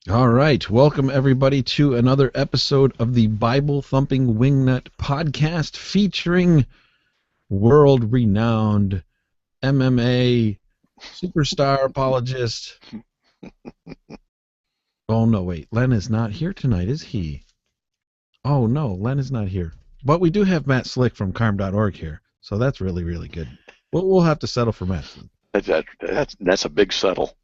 All right. Welcome, everybody, to another episode of the Bible Thumping Wingnut podcast featuring world renowned MMA superstar apologist. Oh, no, wait. Len is not here tonight, is he? Oh, no, Len is not here. But we do have Matt Slick from carm.org here. So that's really, really good. We'll have to settle for Matt Slick. That's a big settle.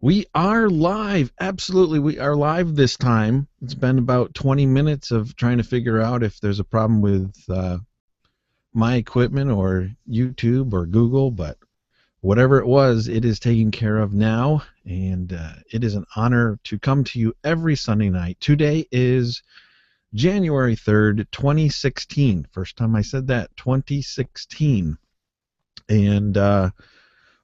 We are live. Absolutely, we are live this time. It's been about 20 minutes of trying to figure out if there's a problem with my equipment or YouTube or Google, but whatever it was, it is taken care of now, and it is an honor to come to you every Sunday night. Today is January 3rd, 2016. First time I said that, 2016. And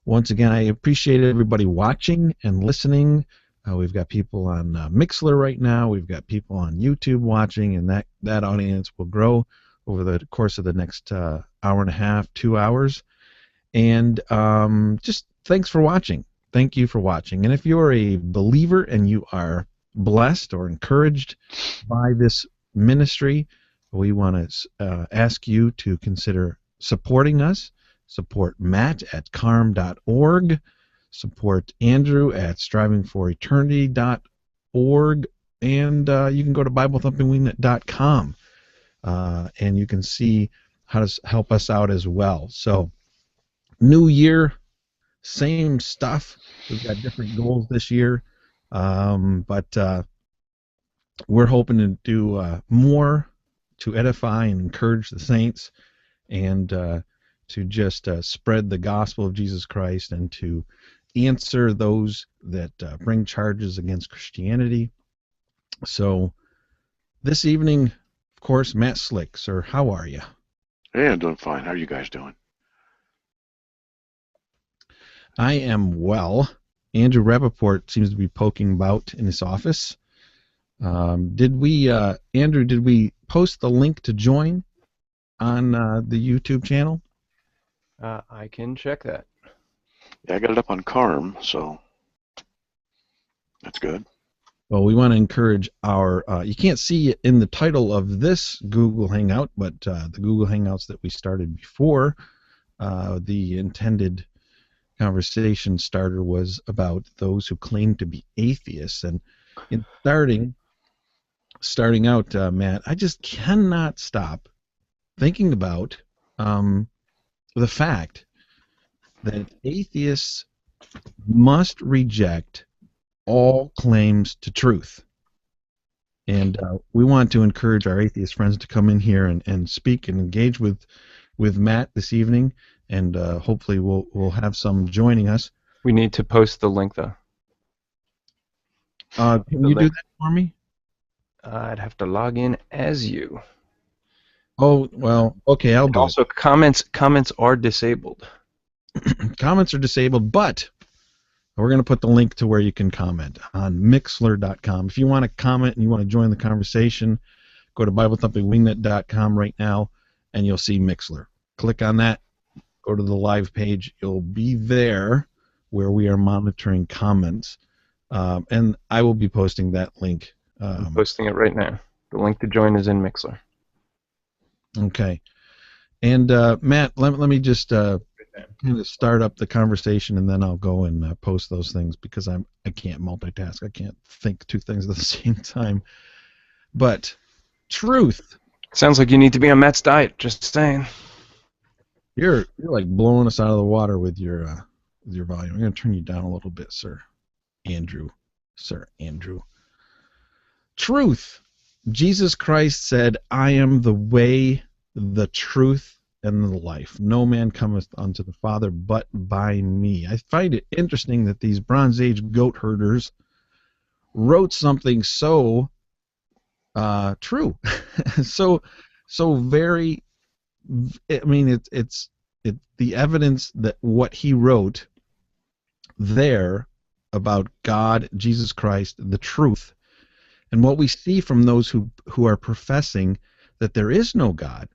once again, I appreciate everybody watching and listening. We've got people on Mixler right now. We've got people on YouTube watching, and that audience will grow over the course of the next hour and a half, 2 hours. And just thanks for watching. Thank you for watching. And if you're a believer and you are blessed or encouraged by this ministry, we want to ask you to consider supporting us. Support Matt at carm.org. Support Andrew at strivingforeternity.org. And you can go to BibleThumpingWingnut.com and you can see how to help us out as well. So, new year, same stuff. We've got different goals this year. But we're hoping to do more to edify and encourage the saints and to just spread the gospel of Jesus Christ and to answer those that bring charges against Christianity. So this evening, of course, Matt Slick, sir, how are you? Hey, I'm doing fine. How are you guys doing? I am well. Andrew Rappaport seems to be poking about in his office. Andrew, did we post the link to join on the YouTube channel? I can check that. Yeah, I got it up on Carm, so that's good. Well, we want to encourage our, you can't see it in the title of this Google Hangout, but the Google Hangouts that we started before, the intended conversation starter was about those who claim to be atheists. And in starting out, Matt, I just cannot stop thinking about the fact that atheists must reject all claims to truth. And we want to encourage our atheist friends to come in here and speak and engage with Matt this evening, and hopefully we'll have some joining us. We need to post the link, though. Can you do that for me? I'd have to log in as you. Oh, well, okay, I'll do also, it. Comments are disabled. Comments are disabled, but we're going to put the link to where you can comment on Mixler.com. If you want to comment and you want to join the conversation, go to BibleThumpingWingnut.com right now, and you'll see Mixler. Click on that, go to the live page. You'll be there where we are monitoring comments, and I will be posting that link. I'm posting it right now. The link to join is in Mixler. Okay. And Matt, let me just kind of start up the conversation, and then I'll go and post those things because I can't multitask. I can't think two things at the same time. But truth. Sounds like you need to be on Matt's diet. Just saying. You're like blowing us out of the water with your volume. I'm going to turn you down a little bit, Sir Andrew. Truth. Jesus Christ said, "I am the way, the truth, and the life. No man cometh unto the Father but by me." I find it interesting that these Bronze Age goat herders wrote something so true, so very. I mean, it's the evidence that what he wrote there about God, Jesus Christ, the truth. And what we see from those who are professing that there is no God,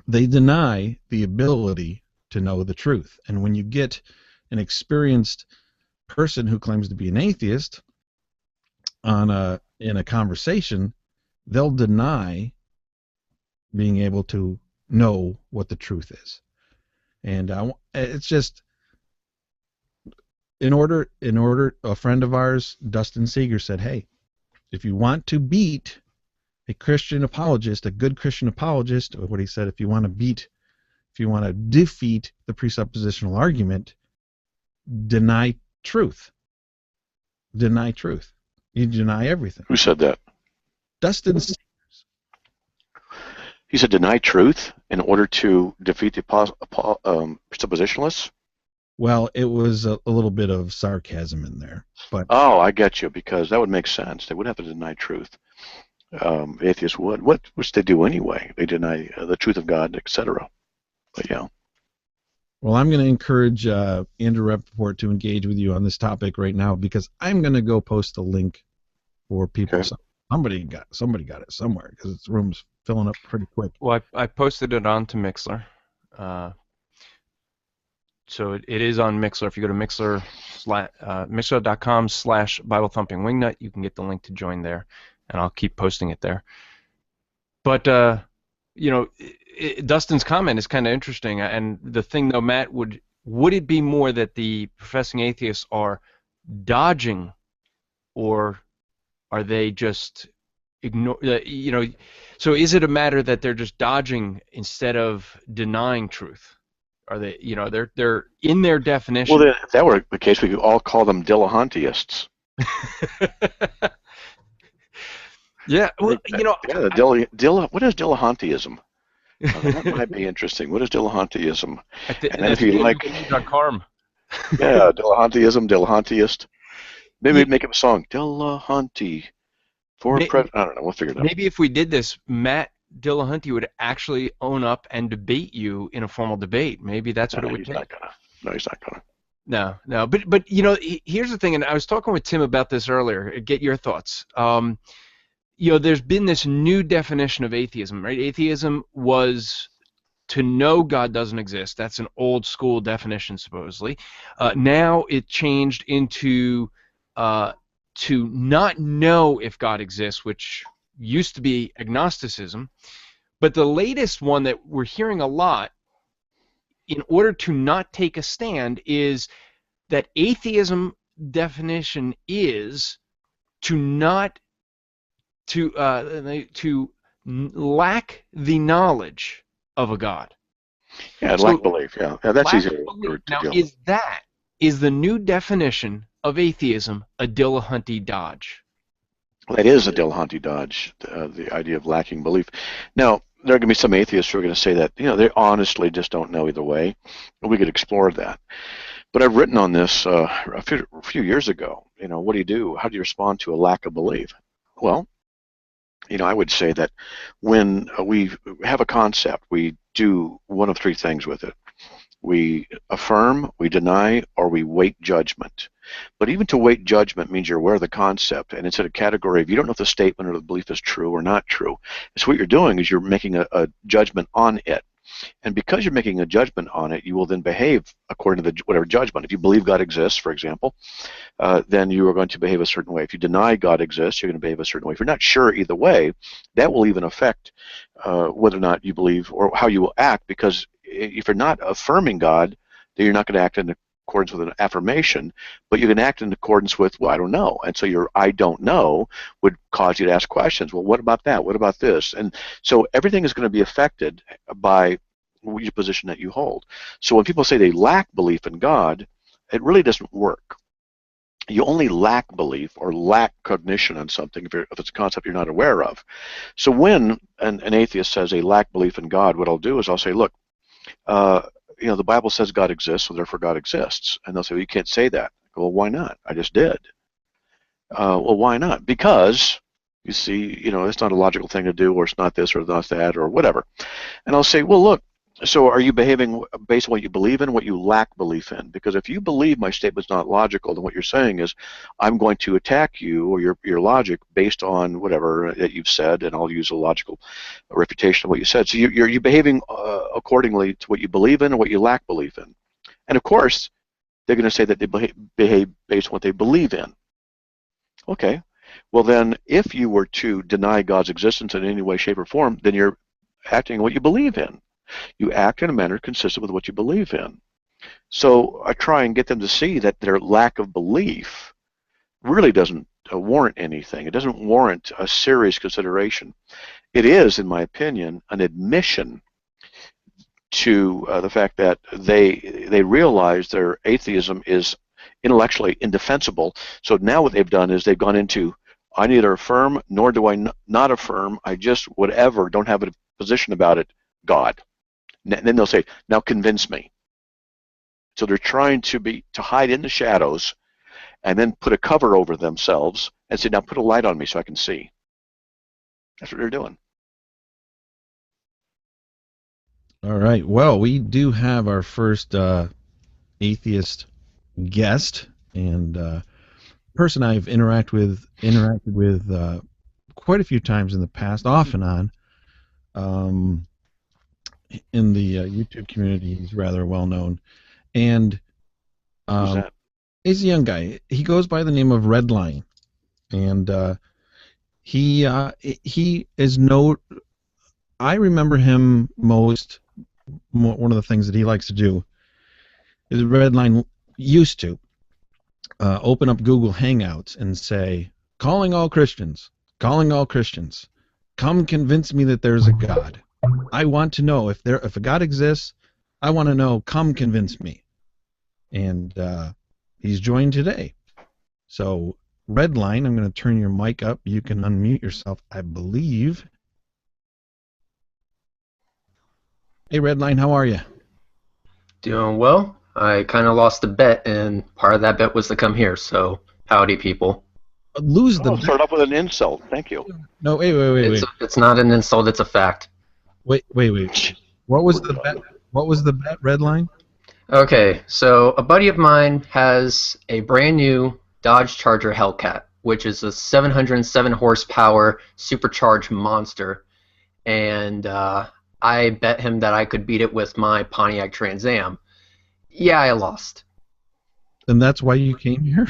they deny the ability to know the truth. And when you get an experienced person who claims to be an atheist, in a conversation, they'll deny being able to know what the truth is. And it's just in order a friend of ours, Dustin Seeger, said, hey, if you want to beat a Christian apologist, a good Christian apologist, or what he said, if you want to defeat the presuppositional argument, deny truth. Deny truth. You deny everything. Who said that? Dustin Seeger. He said deny truth in order to defeat the presuppositionalists? Well, it was a little bit of sarcasm in there, but Oh, I get you, because that would make sense. They would have to deny truth. Atheists would. Which they do anyway. They deny the truth of God, etc. But yeah. well, I'm going to encourage Andrew Rappaport to engage with you on this topic right now, because I'm going to go post a link for people. Okay. Somebody got it somewhere, because this room's filling up pretty quick. Well, I posted it onto Mixler. So it is on Mixler. If you go to mixler.com/BibleThumpingWingnut, you can get the link to join there, and I'll keep posting it there. But Dustin's comment is kind of interesting, and the thing though, Matt, would it be more that the professing atheists are dodging, or are they just ignore? So is it a matter that they're just dodging instead of denying truth? Are they, they're in their definition? Well, if that were the case, we could all call them Dillahantyists. Yeah, well, what is Dillahantyism? That might be interesting. What is Dillahantyism? And if you like, Carm. Yeah, Dillahantyism, Dillahantyist. Maybe make up a song, Dillahanty. I don't know. We'll figure it out. Maybe if we did this, Matt Dillahunty would actually own up and debate you in a formal debate. Maybe that's what it would take. No, he's not gonna. No. But here's the thing, and I was talking with Tim about this earlier. Get your thoughts. There's been this new definition of atheism, right? Atheism was to know God doesn't exist. That's an old school definition, supposedly. Now it changed into to not know if God exists, which used to be agnosticism. But the latest one that we're hearing a lot, in order to not take a stand, is that atheism definition is to lack the knowledge of a God. Yeah, lack belief. Yeah, that's easy to now, deal. Is the new definition of atheism a Dillahunty dodge? Well, that is a Dillahunty dodge, the idea of lacking belief. Now, there are going to be some atheists who are going to say that they honestly just don't know either way. We could explore that. But I've written on this a few years ago. What do you do? How do you respond to a lack of belief? Well, I would say that when we have a concept, we do one of three things with it. We affirm, we deny, or we weight judgment. But even to weight judgment means you're aware of the concept, and it's in a category of you don't know if the statement or the belief is true or not true. So what you're doing is you're making a judgment on it. And because you're making a judgment on it, you will then behave according to whatever judgment. If you believe God exists, for example, then you are going to behave a certain way. If you deny God exists, you're going to behave a certain way. If you're not sure either way, that will even affect whether or not you believe or how you will act, because if you're not affirming God, then you're not going to act in accordance with an affirmation, but you can act in accordance with, well, I don't know. And so your I don't know would cause you to ask questions. Well, what about that? What about this? And so everything is going to be affected by your position that you hold. So when people say they lack belief in God, it really doesn't work. You only lack belief or lack cognition on something if it's a concept you're not aware of. So when an atheist says they lack belief in God, what I'll do is I'll say, look, the Bible says God exists, so therefore God exists. And they'll say, well, you can't say that. I go, well, why not? I just did. Well, why not? Because, you see, it's not a logical thing to do, or it's not this or not that or whatever. And I'll say, well, look, so are you behaving based on what you believe in, what you lack belief in? Because if you believe my statement's not logical, then what you're saying is I'm going to attack you or your logic based on whatever that you've said, and I'll use a logical refutation of what you said. So you're behaving accordingly to what you believe in and what you lack belief in. And of course, they're going to say that they behave based on what they believe in. Okay. Well, then, if you were to deny God's existence in any way, shape, or form, then you're acting what you believe in. You act in a manner consistent with what you believe in. So I try and get them to see that their lack of belief really doesn't warrant anything. It doesn't warrant a serious consideration. It is, in my opinion, an admission to the fact that they realize their atheism is intellectually indefensible. So now what they've done is they've gone into, I neither affirm nor do I not affirm. I just whatever, don't have a position about it. God. And then they'll say, now convince me. So they're trying to hide in the shadows and then put a cover over themselves and say, now put a light on me so I can see. That's what they're doing. All right. Well, we do have our first atheist guest, and person I've interacted with quite a few times in the past, off and on. In the YouTube community, he's rather well known, and Who's that? he's a young guy. He goes by the name of Redline, and he is no. I remember him most. One of the things that he likes to do is Redline used to open up Google Hangouts and say, calling all Christians, come convince me that there's a God. I want to know if a God exists. I want to know, come convince me. And he's joined today. So Redline, I'm going to turn your mic up. You can unmute yourself, I believe. Hey Redline, how are you? Doing well. I kind of lost a bet, and part of that bet was to come here, so howdy, people. Lose the Start off with an insult. Thank you. No, wait. It's not an insult, it's a fact. Wait. What was the bet? What was the bet, Redline? Okay, so a buddy of mine has a brand new Dodge Charger Hellcat, which is a 707 horsepower supercharged monster, and I bet him that I could beat it with my Pontiac Trans Am. Yeah, I lost. And that's why you came here?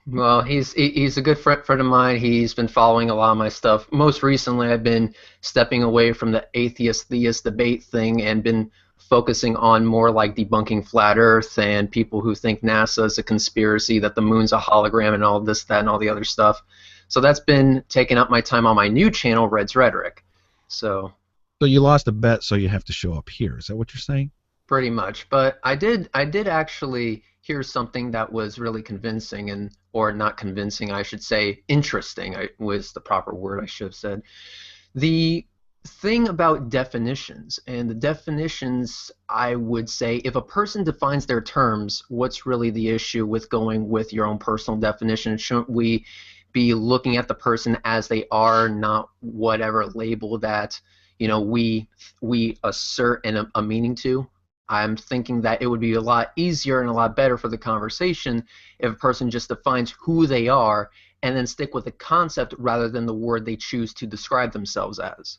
Well, he's a good friend of mine. He's been following a lot of my stuff. Most recently, I've been stepping away from the atheist-theist debate thing and been focusing on more like debunking flat Earth and people who think NASA is a conspiracy, that the moon's a hologram, and all this, that, and all the other stuff. So that's been taking up my time on my new channel, Red's Rhetoric. So you lost a bet, so you have to show up here. Is that what you're saying? pretty much. But I did actually hear something that was really convincing, or not convincing, I should say, interesting was the proper word I should have said. The thing about definitions, and the definitions, I would say, if a person defines their terms, what's really the issue with going with your own personal definition? Shouldn't we be looking at the person as they are, not whatever label that we assert a meaning to? I'm thinking that it would be a lot easier and a lot better for the conversation if a person just defines who they are and then stick with the concept rather than the word they choose to describe themselves as.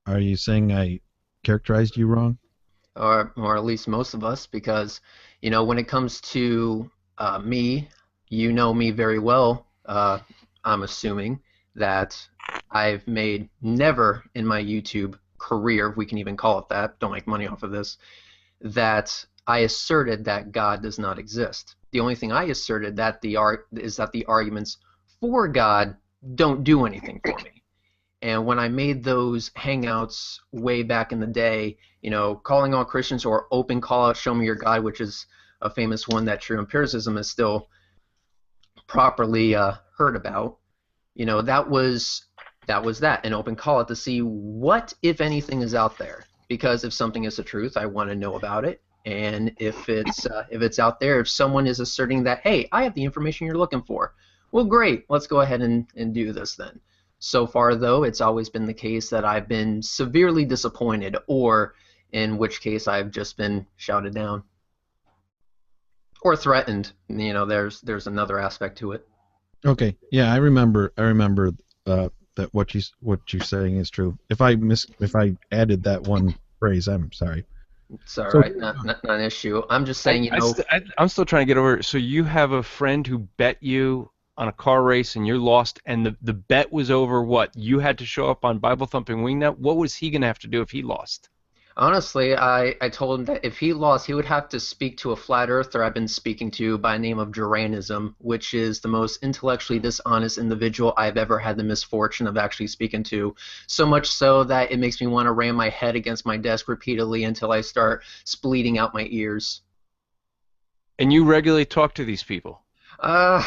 Are you saying I characterized you wrong? Or at least most of us, because when it comes to me, you know me very well. I'm assuming that I've made never in my YouTube career, if we can even call it that, don't make money off of this, that I asserted that God does not exist. The only thing I asserted is that the arguments for God don't do anything for me. And when I made those hangouts way back in the day, calling all Christians, or open call out, show me your God, which is a famous one that true empiricism is still properly heard about, that was an open call out to see what, if anything, is out there. Because if something is the truth, I want to know about it. And if it's out there, if someone is asserting that, hey, I have the information you're looking for, well, great, let's go ahead and do this then. So far, though, it's always been the case that I've been severely disappointed, or in which case I've just been shouted down or threatened. There's another aspect to it. Okay, yeah, I remember that what you're saying is true. If I added that one phrase, I'm sorry. It's all right, not an issue. I'm just saying, I'm still trying to get over. So you have a friend who bet you on a car race and you're lost, and the bet was over what? You had to show up on Bible Thumping Wingnut. What was he going to have to do if he lost? Honestly, I told him that if he lost, he would have to speak to a flat earther I've been speaking to by the name of Duranism, which is the most intellectually dishonest individual I've ever had the misfortune of actually speaking to. So much so that it makes me want to ram my head against my desk repeatedly until I start bleeding out my ears. And you regularly talk to these people. By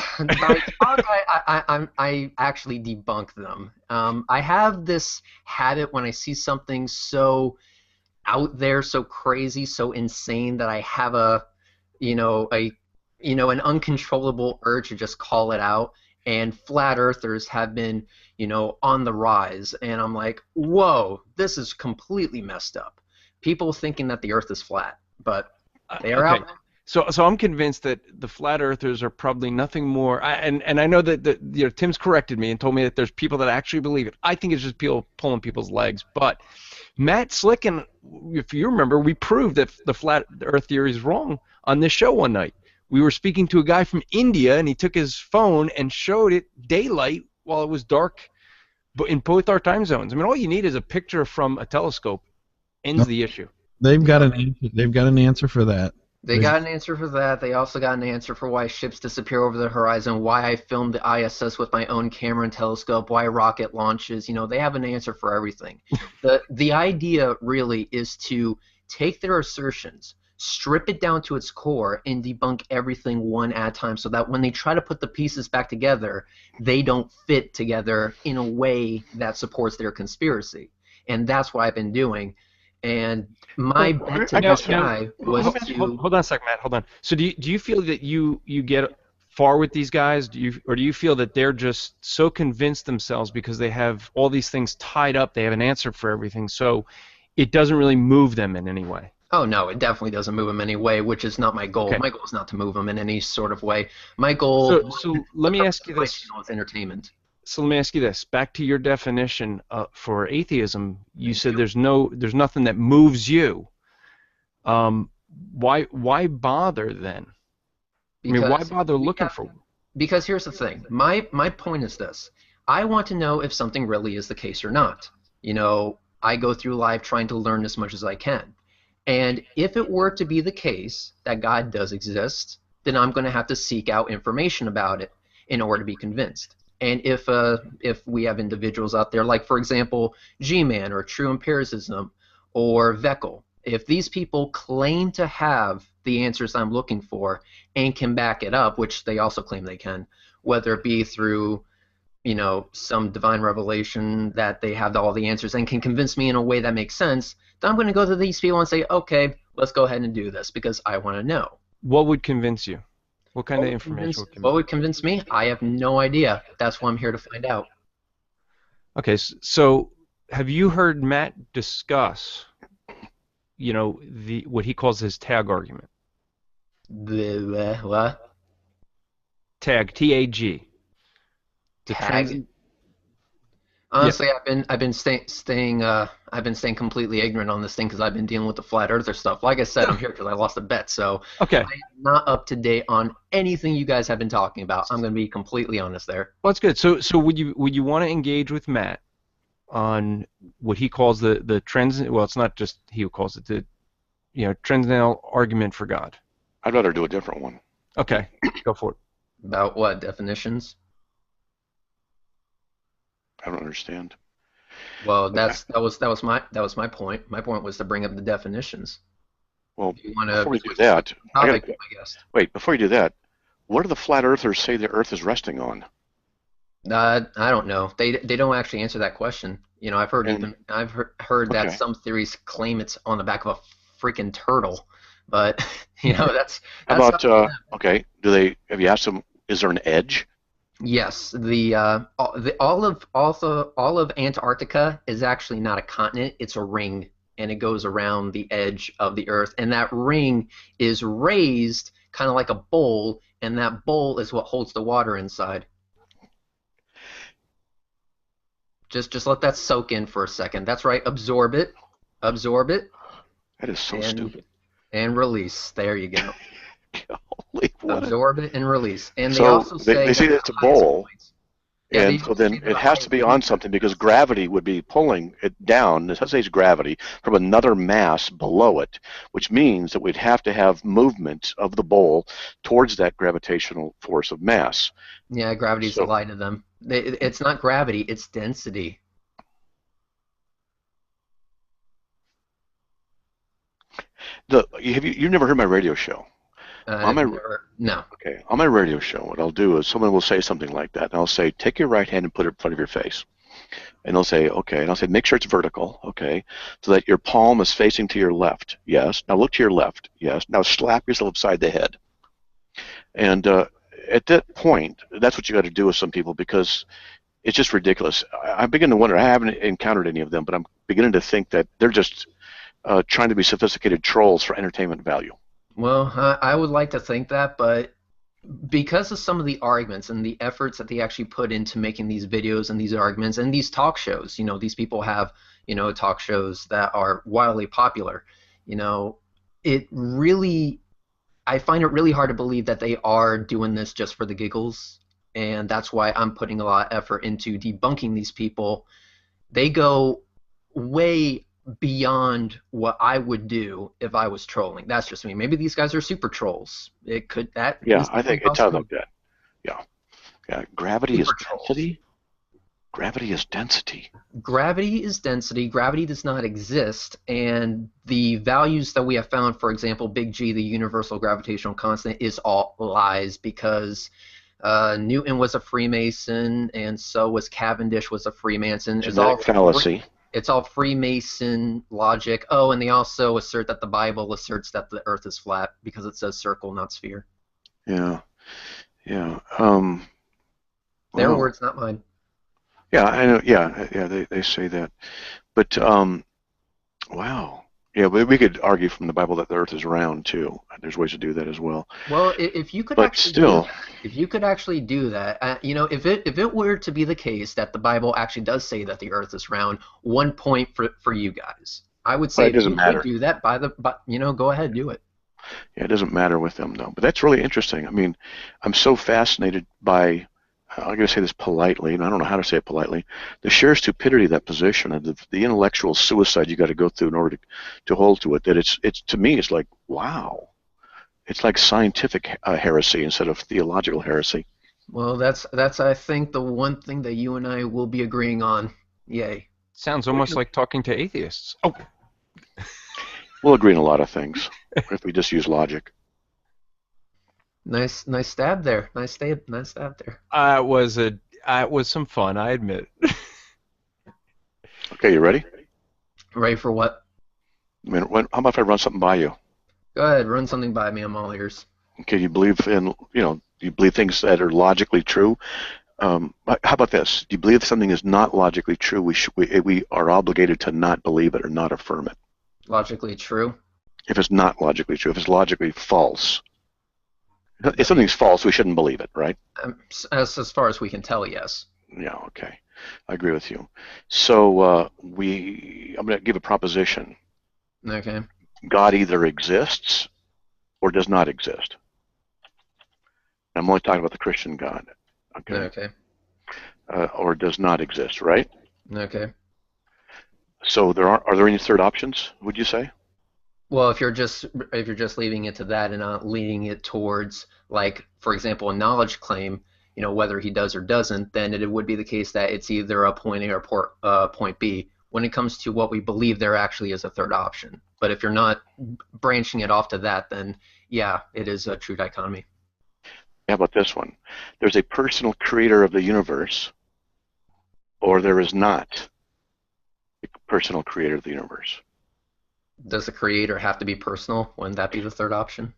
talk, I actually debunk them. I have this habit when I see something so out there, so crazy, so insane that I have an uncontrollable urge to just call it out. And flat earthers have been, on the rise, and I'm like, whoa, this is completely messed up. People thinking that the Earth is flat, but they are Okay. out there. So I'm convinced that the flat earthers are probably nothing more. And I know that Tim's corrected me and told me that there's people that actually believe it. I think it's just people pulling people's legs. But Matt Slicken, if you remember, we proved that the flat Earth theory is wrong on this show one night. We were speaking to a guy from India, and he took his phone and showed it daylight while it was dark, but in both our time zones. I mean, all you need is a picture from a telescope. Ends the issue. They've got an answer. They've got an answer for that. They got an answer for that. They also got an answer for why ships disappear over the horizon, why I filmed the ISS with my own camera and telescope, why rocket launches. They have an answer for everything. The idea really is to take their assertions, strip it down to its core, and debunk everything one at a time so that when they try to put the pieces back together, they don't fit together in a way that supports their conspiracy. And that's what I've been doing. And my bet to this guy was Hold on a second, Matt. Hold on. So do you feel that you get far with these guys? Do you feel that they're just so convinced themselves because they have all these things tied up, they have an answer for everything, so it doesn't really move them in any way? Oh, no, it definitely doesn't move them in any way, which is not my goal. Okay. My goal is not to move them in any sort of way. My goal So let me ask you this. is entertainment. So let me ask you this. Back to your definition for atheism, you said there's nothing that moves you. Why bother then? Why bother looking for? Because here's the thing. My point is this. I want to know if something really is the case or not. I go through life trying to learn as much as I can. And if it were to be the case that God does exist, then I'm going to have to seek out information about it in order to be convinced. And if we have individuals out there, like, for example, G-Man or True Empiricism or Veckel, if these people claim to have the answers I'm looking for and can back it up, which they also claim they can, whether it be through some divine revelation that they have all the answers and can convince me in a way that makes sense, then I'm going to go to these people and say, okay, let's go ahead and do this because I want to know. What would convince you? What kind of information would convince you? What would convince me? I have no idea. That's what I'm here to find out. Okay, so have you heard Matt discuss, what he calls his tag argument? What? Tag, T-A-G. Tag. Honestly, yeah. I've been staying completely ignorant on this thing because I've been dealing with the flat earther stuff. Like I said, I'm here because I lost a bet, so okay. I'm not up to date on anything you guys have been talking about. I'm going to be completely honest there. Well, that's good. So would you want to engage with Matt on what he calls the trans? Well, it's not just he who calls it the transcendental argument for God. I'd rather do a different one. Okay, go for it. About what definitions? I don't understand. Well, that was my point. My point was to bring up the definitions. Well, before we do that, wait, before you do that, what do the flat earthers say the Earth is resting on? I don't know. They don't actually answer that question. I've heard that some theories claim it's on the back of a freaking turtle, but that's How about okay? Have you asked them? Is there an edge? Yes, all of Antarctica is actually not a continent; it's a ring, and it goes around the edge of the Earth. And that ring is raised kind of like a bowl, and that bowl is what holds the water inside. Just let that soak in for a second. That's right. Absorb it. That is so stupid. And release. There you go. Holy what? Absorb it and release. And they So also they say say that that the it's a highest bowl, points. Yeah, they and so also say then that it the has to highest be on points. something because gravity would be pulling it down, necessitates gravity, from another mass below it, which means that we'd have to have movement of the bowl towards that gravitational force of mass. Yeah, gravity's a So lie to them. It's not gravity, it's density. you've never heard my radio show? On I've my never. No. Okay, on my radio show, what I'll do is someone will say something like that, and I'll say, take your right hand and put it in front of your face. And they'll say, okay. And I'll say, make sure it's vertical, okay, so that your palm is facing to your left. Yes. Now look to your left. Yes. Now slap yourself upside the head. And at that point, that's what you got to do with some people because it's just ridiculous. I begin to wonder. I haven't encountered any of them, but I'm beginning to think that they're just trying to be sophisticated trolls for entertainment value. Well, I would like to think that, but because of some of the arguments and the efforts that they actually put into making these videos and these arguments and these talk shows, these people have, talk shows that are wildly popular, it really, I find it really hard to believe that they are doing this just for the giggles, and that's why I'm putting a lot of effort into debunking these people. They go way beyond what I would do if I was trolling. That's just me. Maybe these guys are super trolls. That Yeah, is I definitely think it sounds possible. like that. Yeah. Yeah. Gravity is Super trolls. density. Gravity is density. Gravity is density. Gravity does not exist, and the values that we have found, for example, big G, the universal gravitational constant, is all lies because Newton was a Freemason, and so was Cavendish was a Freemason. Genetic fallacy. It's all Freemason logic. Oh, and they also assert that the Bible asserts that the Earth is flat because it says circle, not sphere. Yeah. Yeah. Their Well, words, not mine. yeah, I know. Yeah, yeah, they say that. But wow. Yeah, we could argue from the Bible that the Earth is round too. There's ways to do that as well. Well, if you could But actually do still, that, if you could actually do that, if it were to be the case that the Bible actually does say that the Earth is round, 1 point for you guys. I would say well, it if doesn't you could matter. do that, go ahead, do it. Yeah, it doesn't matter with them though. But that's really interesting. I mean, I'm so fascinated by. I'm going to say this politely, and I don't know how to say it politely. The sheer stupidity of that position and the intellectual suicide you got to go through in order to hold to it. That it's to me, it's like wow. It's like scientific heresy instead of theological heresy. Well, that's I think the one thing that you and I will be agreeing on. Yay. Sounds almost like talking to atheists. Oh, We'll agree on a lot of things if we just use logic. Nice stab there. Nice stab there. it was some fun, I admit. Okay, you ready? Ready for what? I mean, how about if I run something by you? Go ahead, run something by me. I'm all ears. Okay, you believe in, you believe things that are logically true. How about this? Do you believe something is not logically true? We are obligated to not believe it or not affirm it. Logically true. If it's not logically true, if it's logically false, if something's false, we shouldn't believe it, right? As far as we can tell, yes. Yeah. Okay, I agree with you. So I'm going to give a proposition. Okay. God either exists or does not exist. I'm only talking about the Christian God. Okay. Okay. Or does not exist, right? Okay. So are there any third options? Would you say? Well, if you're just leaving it to that and not leading it towards, like, for example, a knowledge claim, whether he does or doesn't, then it would be the case that it's either a point A or point B. When it comes to what we believe, there actually is a third option. But if you're not branching it off to that, then yeah, it is a true dichotomy. How about this one? There's a personal creator of the universe, or there is not a personal creator of the universe. Does the creator have to be personal? Wouldn't that be the third option?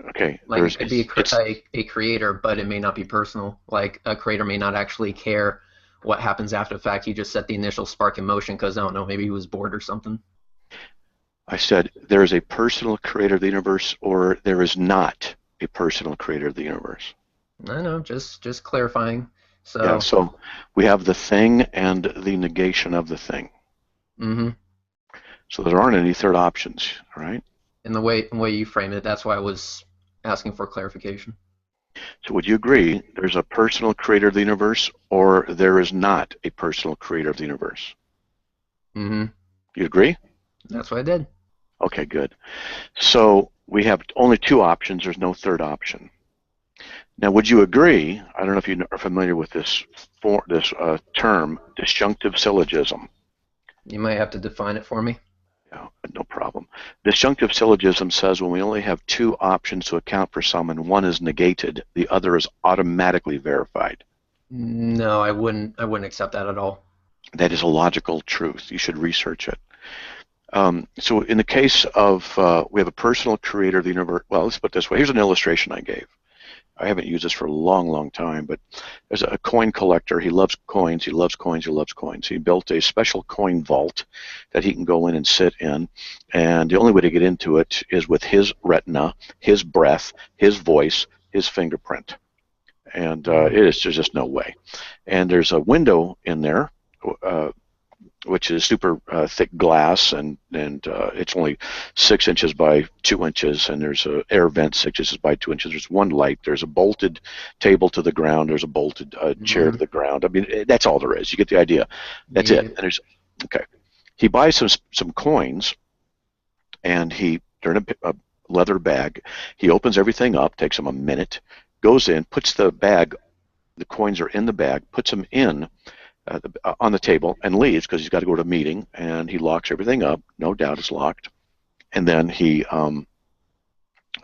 Okay. Like it could be a creator, but it may not be personal. Like a creator may not actually care what happens after the fact. He just set the initial spark in motion because, I don't know, maybe he was bored or something. I said there is a personal creator of the universe, or there is not a personal creator of the universe. I know, just clarifying. So yeah, so we have the thing and the negation of the thing. Mm-hmm. So there aren't any third options, right? In the way you frame it, that's why I was asking for clarification. So would you agree there's a personal creator of the universe, or there is not a personal creator of the universe? Mm-hmm. You agree? That's what I did. Okay, good. So we have only two options. There's no third option. Now, would you agree? I don't know if you are familiar with this term, disjunctive syllogism. You might have to define it for me. Yeah, no problem. Disjunctive syllogism says when we only have two options to account for some and one is negated, the other is automatically verified. No, I wouldn't accept that at all. That is a logical truth. You should research it. So in the case of, we have a personal creator of the universe. Well, let's put it this way. Here's an illustration I gave. I haven't used this for a long, long time, but there's a coin collector. He loves coins. He loves coins. He loves coins. He built a special coin vault that he can go in and sit in, and the only way to get into it is with his retina, his breath, his voice, his fingerprint. And there's just no way. And there's a window in there, which is super thick glass, and it's only 6 inches by 2 inches, and there's an air vent 6 inches by 2 inches. There's one light. There's a bolted table to the ground. There's a bolted chair to the ground. I mean, that's all there is. You get the idea. That's it. And there's okay. He buys some coins, and they're in a leather bag. He opens everything up. Takes him a minute. Goes in, puts the coins are in the bag, puts them in on the table, and leaves because he's got to go to a meeting, and he locks everything up. No doubt it's locked. And then he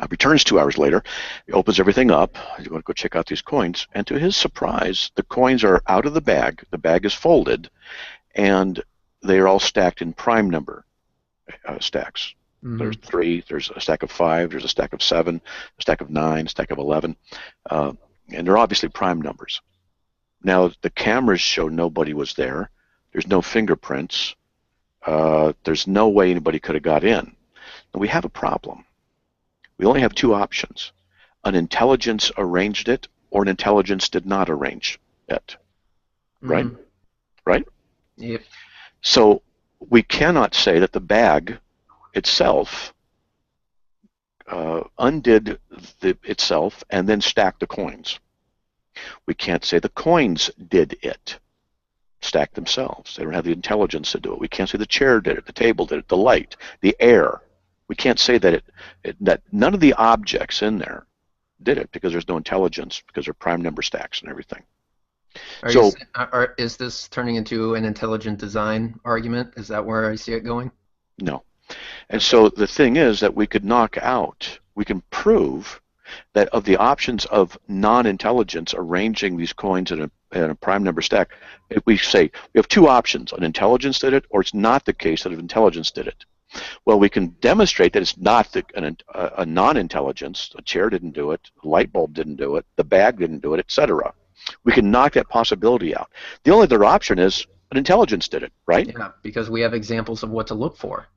returns 2 hours later. He opens everything up. He's going to go check out these coins, and to his surprise, the coins are out of the bag. The bag is folded, and they are all stacked in prime number stacks. Mm-hmm. There's 3. There's a stack of 5. There's a stack of 7. A stack of 9. A stack of 11. And they're obviously prime numbers. Now, the cameras show nobody was there. There's no fingerprints. There's no way anybody could have got in. And we have a problem. We only have 2 options. An intelligence arranged it, or an intelligence did not arrange it. Right? Mm-hmm. Right? Yep. So we cannot say that the bag itself undid itself and then stacked the coins. We can't say the coins did it, stack themselves. They don't have the intelligence to do it. We can't say the chair did it, the table did it, the light, the air. We can't say that that none of the objects in there did it because there's no intelligence, because they're prime number stacks and everything. Is this turning into an intelligent design argument? Is that where I see it going? No. And so the thing is that we can prove that of the options of non-intelligence arranging these coins in a prime number stack, if we say we have 2 options, an intelligence did it, or it's not the case that an intelligence did it. Well, we can demonstrate that it's not a non-intelligence. A chair didn't do it, a light bulb didn't do it, the bag didn't do it, etc. We can knock that possibility out. The only other option is an intelligence did it, right? Yeah, because we have examples of what to look for.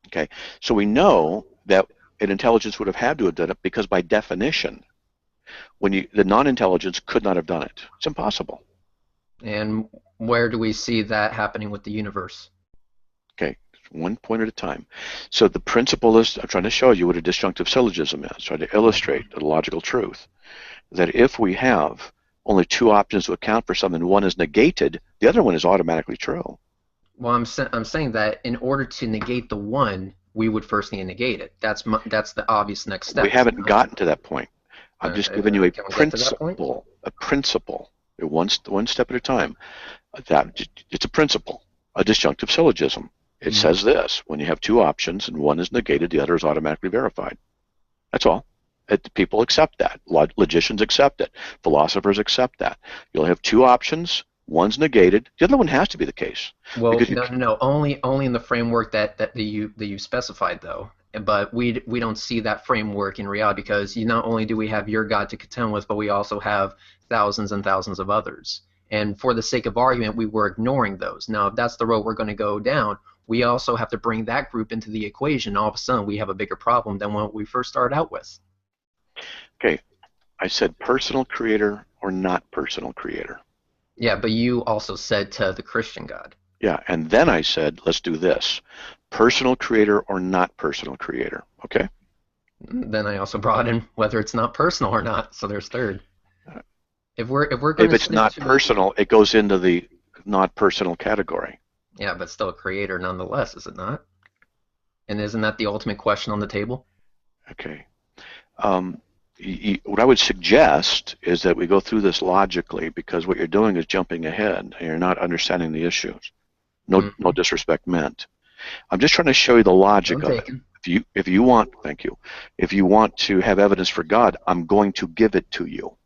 Okay, so we know that an intelligence would have had to have done it because by definition, the non-intelligence could not have done it. It's impossible. And where do we see that happening with the universe? Okay, one point at a time. So the principle is, I'm trying to show you what a disjunctive syllogism is, trying to illustrate the logical truth, that if we have only 2 options to account for something, one is negated, the other one is automatically true. Well, I'm saying that in order to negate the one, we would first need to negate it. That's the obvious next step. We haven't gotten to that point. I'm just giving you a principle. A principle. One step at a time. It's a principle. A disjunctive syllogism. It says this: when you have 2 options and one is negated, the other is automatically verified. That's all. People accept that. Logicians accept it. Philosophers accept that. You'll have 2 options. One's negated. The other one has to be the case. Well, no. Only in the framework that you specified, though. But we don't see that framework in reality, because not only do we have your God to contend with, but we also have thousands and thousands of others. And for the sake of argument, we were ignoring those. Now, if that's the road we're going to go down, we also have to bring that group into the equation. All of a sudden, we have a bigger problem than what we first started out with. Okay. I said personal creator or not personal creator. Yeah, but you also said to the Christian God. Yeah, and then I said, let's do this. Personal creator or not personal creator, okay? Then I also brought in whether it's not personal or not. So there's third. If we're going If to it's stick not to personal, it goes into the not personal category. yeah, but still a creator nonetheless, is it not? And isn't that the ultimate question on the table? Okay. Um, what I would suggest is that we go through this logically, because what you're doing is jumping ahead and you're not understanding the issues. No disrespect meant. I'm just trying to show you the logic None of it. taken. If you want, thank you. If you want to have evidence for God, I'm going to give it to you.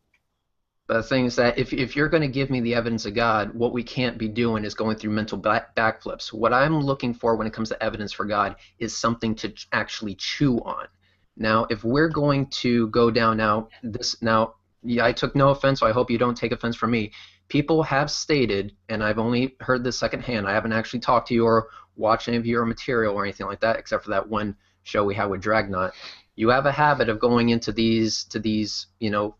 But the thing is that if you're going to give me the evidence of God, what we can't be doing is going through mental backflips. What I'm looking for when it comes to evidence for God is something to actually chew on. Now, if we're going to go down yeah, I took no offense, so I hope you don't take offense from me. People have stated, and I've only heard this secondhand. I haven't actually talked to you or watched any of your material or anything like that, except for that one show we had with Dragnot. You have a habit of going into these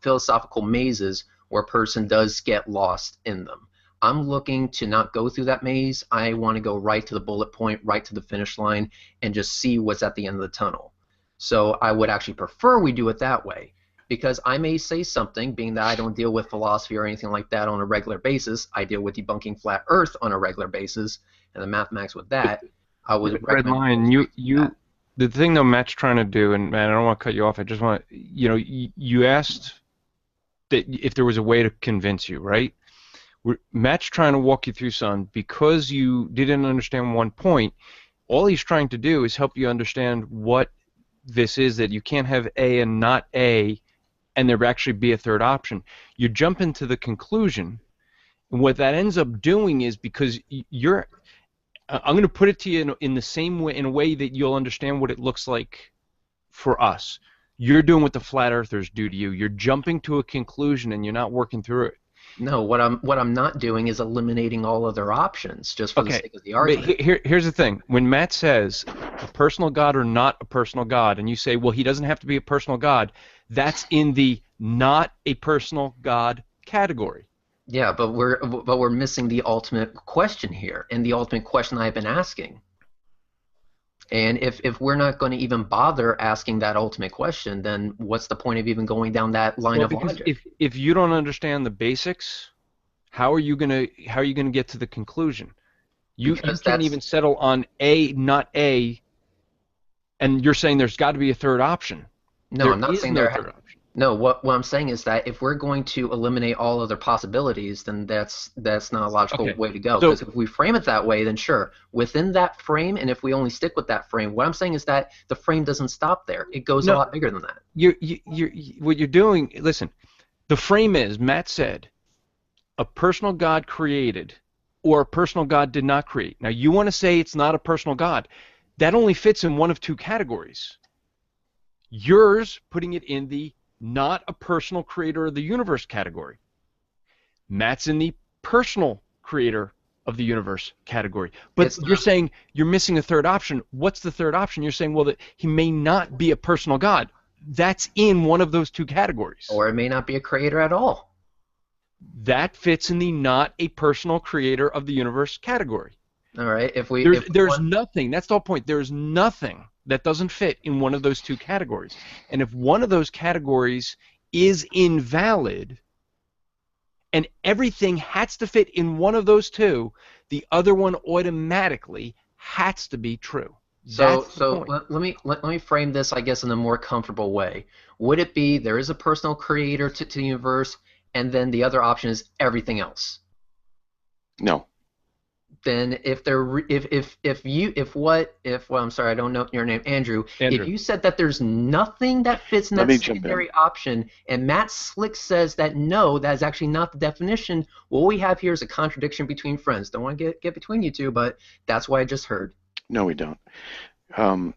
philosophical mazes where a person does get lost in them. I'm looking to not go through that maze. I want to go right to the bullet point, right to the finish line, and just see what's at the end of the tunnel. So I would actually prefer we do it that way, because I may say something, being that I don't deal with philosophy or anything like that on a regular basis. I deal with debunking flat Earth on a regular basis, and the mathematics with that. I would Red recommend Lion, that. the thing though Matt's trying to do, and man, I don't want to cut you off. I just want, you asked that if there was a way to convince you, right? Matt's trying to walk you through something because you didn't understand one point. All he's trying to do is help you understand what this is, that you can't have A and not A, and there actually be a third option. You jump into the conclusion, and what that ends up doing is, because I'm going to put it to you in the same way, in a way that you'll understand what it looks like for us. You're doing what the flat earthers do to you. You're jumping to a conclusion and you're not working through it. No, what I'm not doing is eliminating all other options just for the Okay, sake of the but argument. here's the thing. When Matt says a personal God or not a personal God, and you say, well, he doesn't have to be a personal God, that's in the not a personal God category. Yeah, but we're missing the ultimate question here, and the ultimate question I've been asking. And if we're not going to even bother asking that ultimate question, then what's the point of even going down that line Well, of because logic? if you don't understand the basics, how are you gonna get to the conclusion? You Because can't that's even settle on A, not A, and you're saying there's got to be a third option. no, There I'm not is saying no third option. no. What I'm saying is that if we're going to eliminate all other possibilities, then that's not a logical Okay, way to go. so Because if we frame it that way, then sure, within that frame, and if we only stick with that frame, what I'm saying is that the frame doesn't stop there. It goes a no, lot bigger than that. what you're doing. Listen, the frame is, Matt said, a personal God created, or a personal God did not create. Now you want to say it's not a personal God. That only fits in one of two categories. Yours putting it in the not a personal creator of the universe category. Matt's in the personal creator of the universe category. But It's you're not, saying you're missing a third option. What's the third option? You're saying, well, that he may not be a personal God. That's in one of those two categories. or it may not be a creator at all. That fits in the not a personal creator of the universe category. All right. There's nothing. That's the whole point. There's nothing that doesn't fit in one of those two categories. And if one of those categories is invalid, and everything has to fit in one of those two, the other one automatically has to be true. So, That's the so point. let me frame this, I guess, in a more comfortable way. Would it be there is a personal creator to the universe, and then the other option is everything else? No. Then if there if you if well, I'm sorry, I don't know your name, Andrew. If Andrew. you said that there's nothing that fits in Let that me jump in. secondary option, and Matt Slick says that no, that is actually not the definition, what we have here is a contradiction between friends. Don't want to get between you two, but that's what I just heard. No, we don't. Um,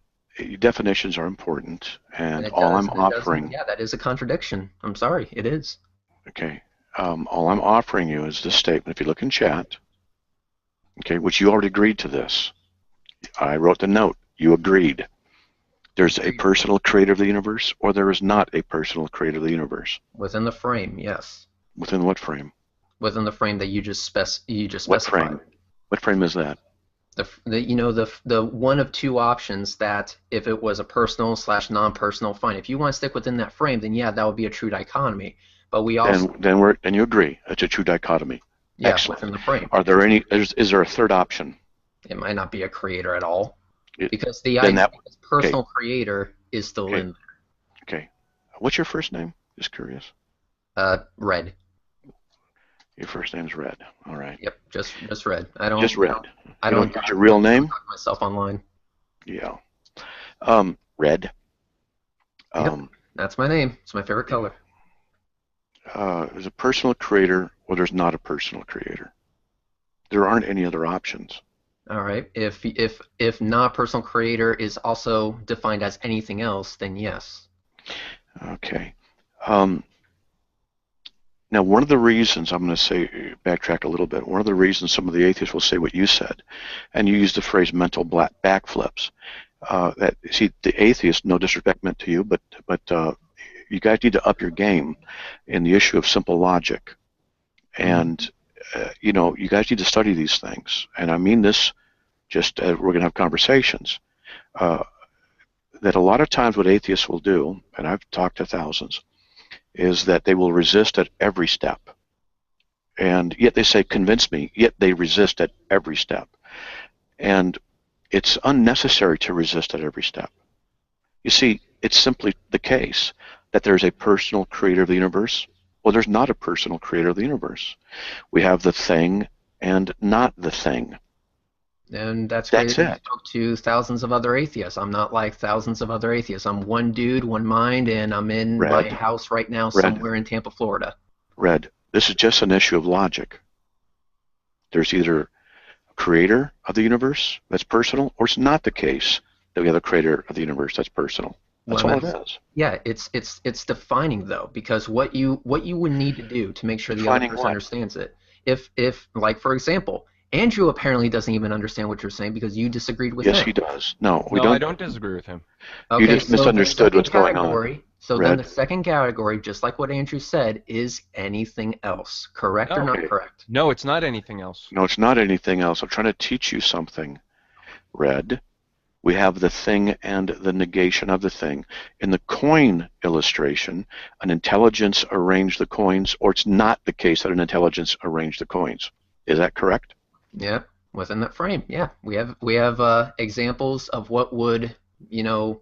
Definitions are important, And and it all does, I'm and it doesn't. offering, Yeah, that is a contradiction. I'm sorry, it is. okay, all I'm offering you is this statement. If you look in chat, okay, which you already agreed to this. I wrote the note. You agreed. There's a personal creator of the universe, or there is not a personal creator of the universe. Within the frame, yes. Within what frame? Within the frame that you just What specified. frame? What frame is that? The one of two options that if it was a personal slash non-personal, fine. If you want to stick within that frame, then yeah, that would be a true dichotomy. But we also Then you agree it's a true dichotomy. yeah, Excellent. within the frame. Are there any? Is there a third option? It might not be a creator at all It, because the then that personal creator is still okay. in Okay. What's your first name? Just curious. there. Red. Your first name's Red. All right. Yep, just Red. I don't Just Red. I You don't got your real name? talk myself online. Yeah. Red. Yep, that's my name. It's my favorite color. There's a personal creator or there's not a personal creator. There aren't any other options. All right. If not personal creator is also defined as anything else, then yes. Okay. Now, one of the reasons, I'm going to say, backtrack a little bit, one of the reasons some of the atheists will say what you said, and you use the phrase mental backflips, see, the atheists, no disrespect meant to you, but you guys need to up your game in the issue of simple logic. And, you guys need to study these things. And I mean this just we're going to have conversations. That a lot of times what atheists will do, and I've talked to thousands, is that they will resist at every step. And yet they say, convince me, yet they resist at every step. And it's unnecessary to resist at every step. You see, it's simply the case that there's a personal creator of the universe. Well, there's not a personal creator of the universe. We have the thing and not the thing. And that's great. That's You it. spoke to thousands of other atheists. I'm not like thousands of other atheists. I'm one dude, one mind, and I'm in my house right now somewhere in Tampa, Florida. Red, this is just an issue of logic. There's either a creator of the universe that's personal, or it's not the case that we have a creator of the universe that's personal. That's all it is. Yeah, it's defining though, because what you would need to do to make sure the other person understands it. If like for example, Andrew apparently doesn't even understand what you're saying because you disagreed with him. Yes, he does. No, I don't disagree with him. Okay, you just misunderstood what's going on. So then the second category, just like what Andrew said, is anything else. Correct or not correct? No, it's not anything else. No, it's not anything else. I'm trying to teach you something, Red. We have the thing and the negation of the thing. In the coin illustration, an intelligence arranged the coins, or it's not the case that an intelligence arranged the coins. Is that correct? Yeah, within that frame. Yeah, we have examples of what would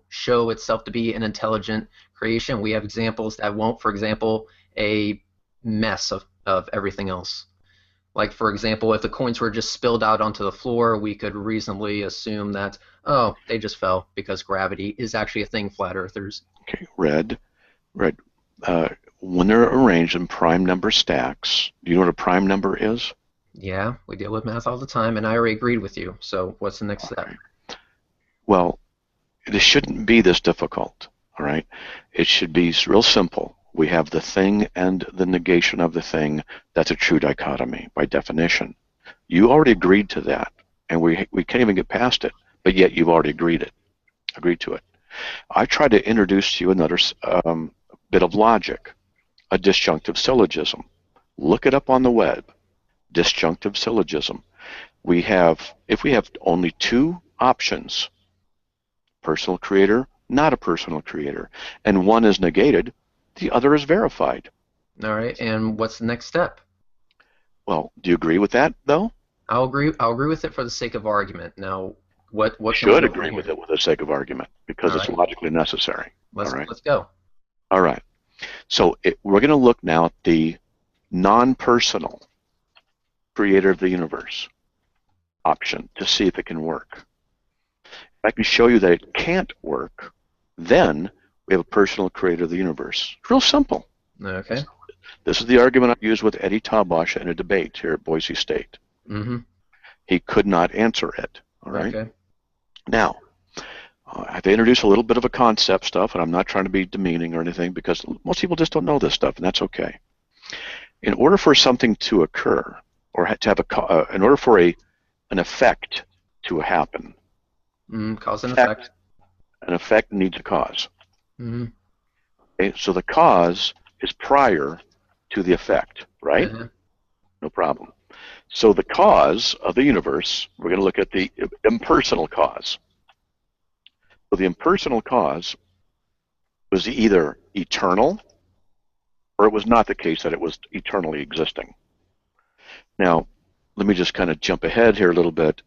show itself to be an intelligent creation. We have examples that won't. For example, a mess of everything else. Like for example, if the coins were just spilled out onto the floor, we could reasonably assume that they just fell because gravity is actually a thing. Flat earthers. Okay, Red. When they're arranged in prime number stacks, do you know what a prime number is? Yeah, we deal with math all the time, and I already agreed with you. So what's the next step? Well, this shouldn't be this difficult, all right? It should be real simple. We have the thing and the negation of the thing. That's a true dichotomy by definition. You already agreed to that, and we can't even get past it, but yet you've already agreed to it. I tried to introduce to you another bit of logic, a disjunctive syllogism. Look it up on the web. Disjunctive syllogism. If we have only two options, personal creator, not a personal creator, and one is negated, the other is verified. All right, and what's the next step? Well, do you agree with that, though? I'll agree with it for the sake of argument. Now, what you should agree with it for the sake of argument because it's logically necessary. Let's go. All right. So we're going to look now at the non-personal creator of the universe option to see if it can work. If I can show you that it can't work, then we have a personal creator of the universe. It's real simple. Okay. This is the argument I used with Eddie Tabash in a debate here at Boise State. Mm-hmm. He could not answer it. All right. Okay. Now, I have to introduce a little bit of a concept stuff, and I'm not trying to be demeaning or anything because most people just don't know this stuff, and that's okay. In order for something to occur, or to have in order for an effect to happen, cause and effect. An effect needs a cause. Mm-hmm. Okay, so the cause is prior to the effect, right? Mm-hmm. No problem. So the cause of the universe, we're going to look at the impersonal cause. So the impersonal cause was either eternal, or it was not the case that it was eternally existing. Now, let me just kind of jump ahead here a little bit,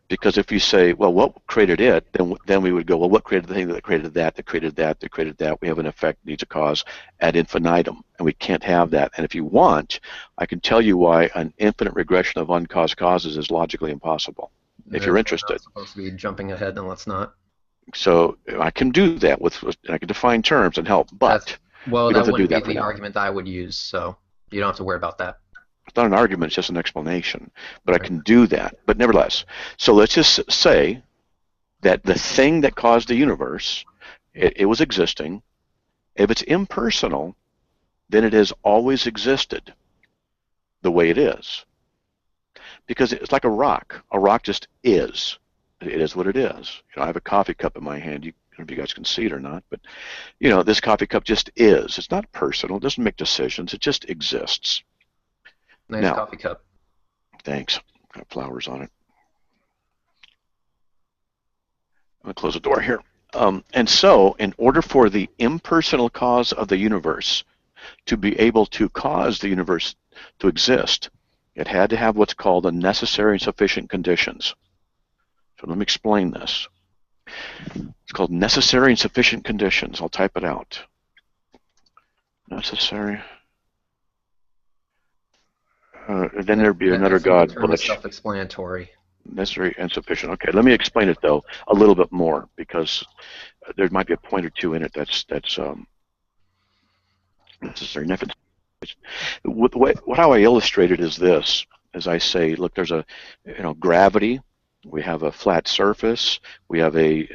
because if you say, well, what created it, then we would go, well, what created the thing that created that, that created that, that created that? We have an effect needs a cause ad infinitum, and we can't have that. And if you want, I can tell you why an infinite regression of uncaused causes is logically impossible, if you're interested. Not supposed to be jumping ahead, then let's not. So I can do that I can define terms and help, but well, we that don't have to wouldn't do be that for the now. argument I would use, so you don't have to worry about that. It's not an argument, it's just an explanation, but I can do that. But nevertheless, so let's just say that the thing that caused the universe, it was existing. If it's impersonal, then it has always existed the way it is. Because it's like a rock. A rock just is. It is what it is. I have a coffee cup in my hand. I don't know if you guys can see it or not, but this coffee cup just is. It's not personal. It doesn't make decisions. It just exists. Nice coffee cup. Thanks. Got flowers on it. I'm going to close the door here. And so, in order for the impersonal cause of the universe to be able to cause the universe to exist, it had to have what's called the necessary and sufficient conditions. So let me explain this. It's called necessary and sufficient conditions. I'll type it out. Necessary. Then there'd be another God glitch. Self-explanatory. Necessary and sufficient. Okay, let me explain it though a little bit more, because there might be a point or two in it that's necessary. How I illustrate it is this: as I say, look, there's a gravity. We have a flat surface. We have a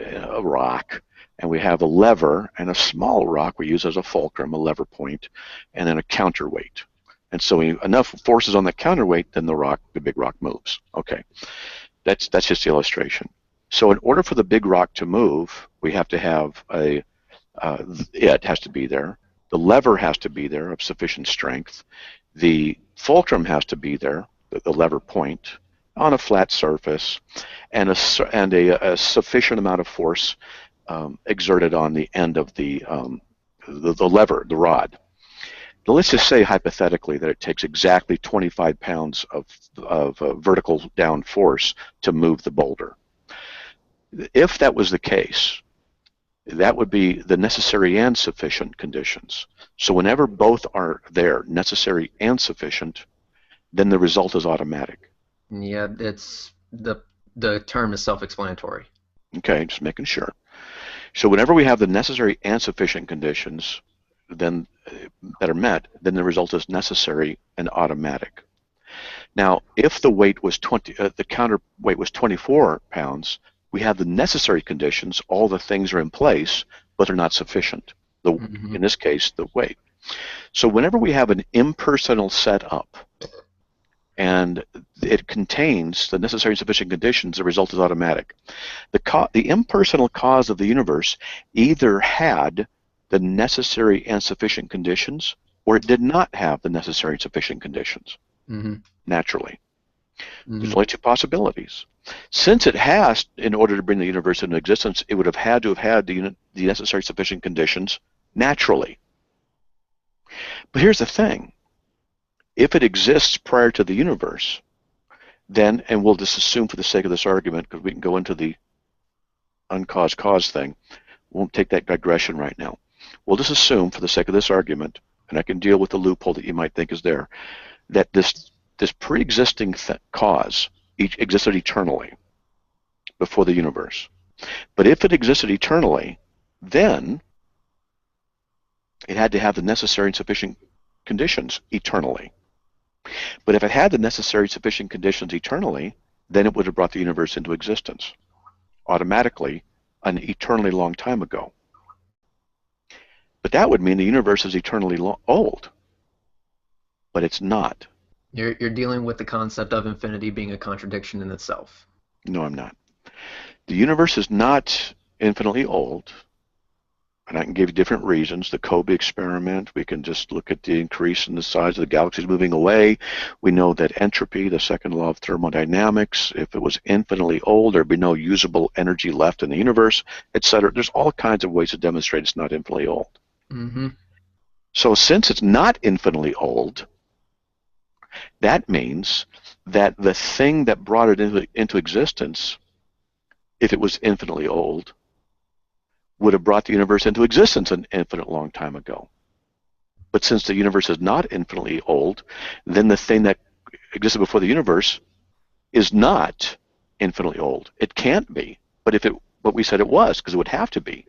rock, and we have a lever and a small rock we use as a fulcrum, a lever point, and then a counterweight. And so enough forces on the counterweight, then the big rock moves. Okay, that's just the illustration. So in order for the big rock to move, we have to have it has to be there. The lever has to be there of sufficient strength. The fulcrum has to be there, the lever point, on a flat surface, and a sufficient amount of force exerted on the end of the lever, the rod. Now let's just say hypothetically that it takes exactly 25 pounds of vertical down force to move the boulder. If that was the case, that would be the necessary and sufficient conditions. So whenever both are there, necessary and sufficient, then the result is automatic. Yeah, it's the term is self-explanatory. Okay, just making sure. So whenever we have the necessary and sufficient conditions then that are met, then the result is necessary and automatic. Now, if the weight was the counterweight was 24 pounds, we have the necessary conditions. All the things are in place, but they're not sufficient. In this case, the weight. So whenever we have an impersonal setup, and it contains the necessary and sufficient conditions, the result is automatic. The impersonal cause of the universe either had the necessary and sufficient conditions, or it did not have the necessary and sufficient conditions, naturally. There's only two possibilities. Since it has, in order to bring the universe into existence, it would have had to have had the necessary sufficient conditions naturally. But here's the thing. If it exists prior to the universe, then, and we'll just assume for the sake of this argument, because we can go into the uncaused cause thing, won't take that digression right now. We'll just assume for the sake of this argument, and I can deal with the loophole that you might think is there, that this pre-existing cause existed eternally before the universe. But if it existed eternally, then it had to have the necessary and sufficient conditions eternally. But if it had the necessary sufficient conditions eternally, then it would have brought the universe into existence automatically an eternally long time ago. But that would mean the universe is eternally old. But it's not. You're dealing with the concept of infinity being a contradiction in itself. No, I'm not. The universe is not infinitely old. and I can give you different reasons. The Kobe experiment, we can just look at the increase in the size of the galaxies moving away. We know that entropy, the second law of thermodynamics, if it was infinitely old, there'd be no usable energy left in the universe, etc. There's all kinds of ways to demonstrate it's not infinitely old. Mm-hmm. So since it's not infinitely old, that means that the thing that brought it into existence, if it was infinitely old, would have brought the universe into existence an infinite long time ago. But since the universe is not infinitely old, then the thing that existed before the universe is not infinitely old. It can't be. But we said it was, because it would have to be.